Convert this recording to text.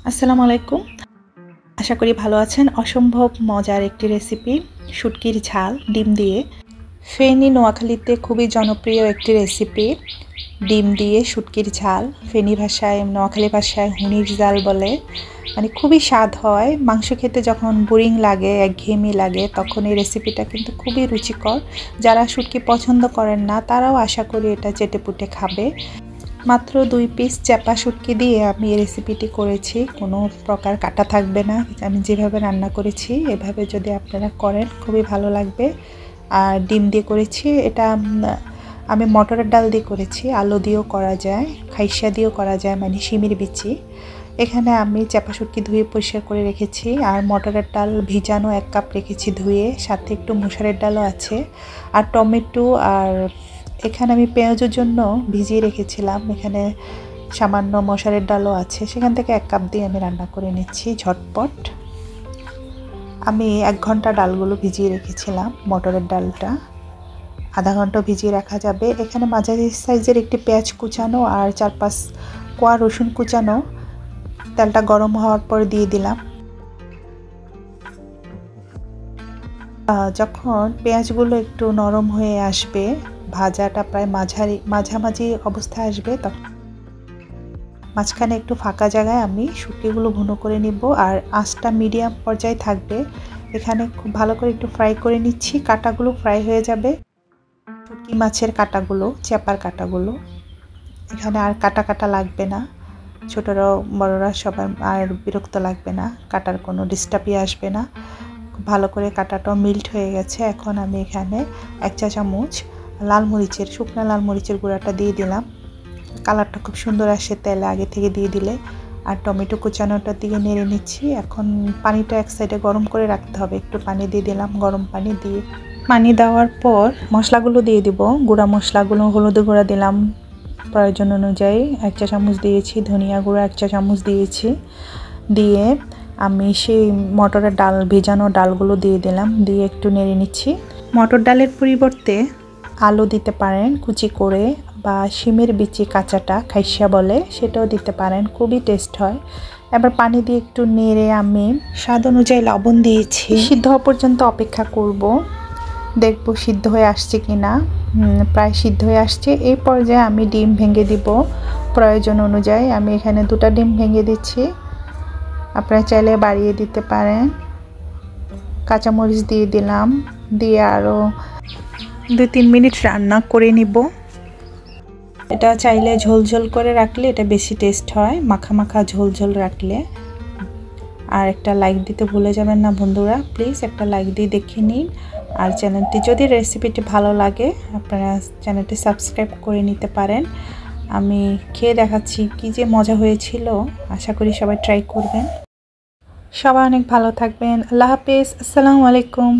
আসসালামু আলাইকুম। আশা করি ভালো আছেন। অসম্ভব মজার একটি রেসিপি শুটকির ঝাল ডিম দিয়ে। ফেনী নোয়াখালীতে খুবই জনপ্রিয় একটি রেসিপি ডিম দিয়ে শুটকির ঝাল। ফেনী ভাষায়, নোয়াখালী ভাষায় হুনির জাল বলে। মানে খুবই স্বাদ হয়। মাংস খেতে যখন বোরিং লাগে, একঘেয়েমি লাগে, তখন এই রেসিপিটা কিন্তু খুবই রুচিকর। যারা শুটকি পছন্দ করেন না তারাও আশা করি এটা চেটেপুটে খাবে। মাত্র 2 পিস চ্যাপা শুটকি দিয়ে আমি এই রেসিপিটি করেছি। কোনো প্রকার কাটা থাকবে না। আমি যেভাবে রান্না করেছি এভাবে যদি আপনারা করেন খুবই ভালো লাগবে। আর ডিম দিয়ে করেছি। এটা আমি মটরের ডাল দিয়ে করেছি, আলু দিয়েও করা যায়, খাইসা দিয়েও করা যায়, মানে শিমের বিচি। এখানে আমি চ্যাপা শুটকি ধুয়ে পরিষ্কার করে রেখেছি। আর মটরের ডাল ভিজানো 1 কাপ রেখেছি ধুয়ে, সাথে একটু মসুরের ডালও আছে। আর টমেটো, আর এখানে আমি পেঁয়াজের জন্য ভিজিয়ে রেখেছিলাম। এখানে সামান্য মসুরের ডালও আছে, সেখান থেকে 1 কাপ দিয়ে আমি রান্না করে নিচ্ছি ঝটপট। আমি 1 ঘন্টা ডালগুলো ভিজিয়ে রেখেছিলাম। মটরের ডালটা আধা ঘন্টা ভিজিয়ে রাখা যাবে। এখানে মাঝারি সাইজের একটি পেঁয়াজ কুচানো আর 4-5 কোয়া রসুন কুচানো তেলটা গরম হওয়ার পর দিয়ে দিলাম। যখন পেঁয়াজগুলো একটু নরম হয়ে আসবে, ভাজাটা প্রায় মাঝামাঝি অবস্থায় আসবে, তখন মাঝখানে একটু ফাঁকা জায়গায় আমি শুটকিগুলো ভুনো করে নিব। আর আঁচটা মিডিয়াম পর্যায়ে থাকবে। এখানে খুব ভালো করে একটু ফ্রাই করে নিচ্ছি। কাঁটাগুলো ফ্রাই হয়ে যাবে। শুটকি মাছের কাঁটাগুলো, চ্যাপার কাঁটাগুলো, এখানে আর কাটা লাগবে না। ছোটরা বড়রা সবাই আর বিরক্ত লাগবে না, কাটার কোনো ডিস্টার্বই আসবে না। ভালো করে কাটাটাও মিল্ট হয়ে গেছে। এখন আমি এখানে 1 চা চামচ শুকনো লাল মরিচের গুঁড়াটা দিয়ে দিলাম। কালারটা খুব সুন্দর আসে তেলে আগে থেকে দিয়ে দিলে। আর টমেটো কুচানোটা দিয়ে নেড়ে নিচ্ছি। এখন পানিটা এক সাইডে গরম করে রাখতে হবে। একটু পানি দিয়ে দিলাম, গরম পানি দিয়ে। পানি দেওয়ার পর মশলাগুলো দিয়ে দিব। গুঁড়া মশলাগুলো, হলুদ গুঁড়া দিলাম প্রয়োজন অনুযায়ী 1 চা চামচ দিয়েছি, ধনিয়া গুঁড়া 1 চা চামচ দিয়েছি। দিয়ে আমি সেই মটরের ডাল, ভেজানো ডালগুলো দিয়ে দিলাম। দিয়ে একটু নেড়ে নিচ্ছি। মটর ডালের পরিবর্তে আলু দিতে পারেন কুচি করে, বা শিমের বিচি কাঁচাটা খাইসা বলে, সেটাও দিতে পারেন, খুবই টেস্ট হয়। এবার পানি দিয়ে একটু নেড়ে আমি স্বাদ অনুযায়ী লবণ দিয়েছি। সিদ্ধ হওয়া পর্যন্ত অপেক্ষা করব, দেখব সিদ্ধ হয়ে আসছে কিনা। প্রায় সিদ্ধ হয়ে আসছে। এই পর্যায়ে আমি ডিম ভেঙে দিব প্রয়োজন অনুযায়ী। আমি এখানে 2টা ডিম ভেঙে দিচ্ছি, আপনারা চাইলে বাড়িয়ে দিতে পারেন। কাঁচামরিচ দিয়ে দিলাম, দিয়ে আরও 2-3 মিনিট রান্না করে নিব। এটা চাইলে ঝোল করে রাখলে এটা বেশি টেস্ট হয়, মাখা ঝোল রাখলে। আর একটা লাইক দিতে ভুলে যাবেন না বন্ধুরা, প্লিজ একটা লাইক দিয়ে দেখে নিন। আর চ্যানেলটি, যদি রেসিপিটি ভালো লাগে, আপনারা চ্যানেলটি সাবস্ক্রাইব করে নিতে পারেন। আমি খেয়ে দেখাচ্ছি কি যে মজা হয়েছিল। আশা করি সবাই ট্রাই করবেন। সবাই অনেক ভালো থাকবেন। আল্লাহ হাফেজ। আসসালামু আলাইকুম।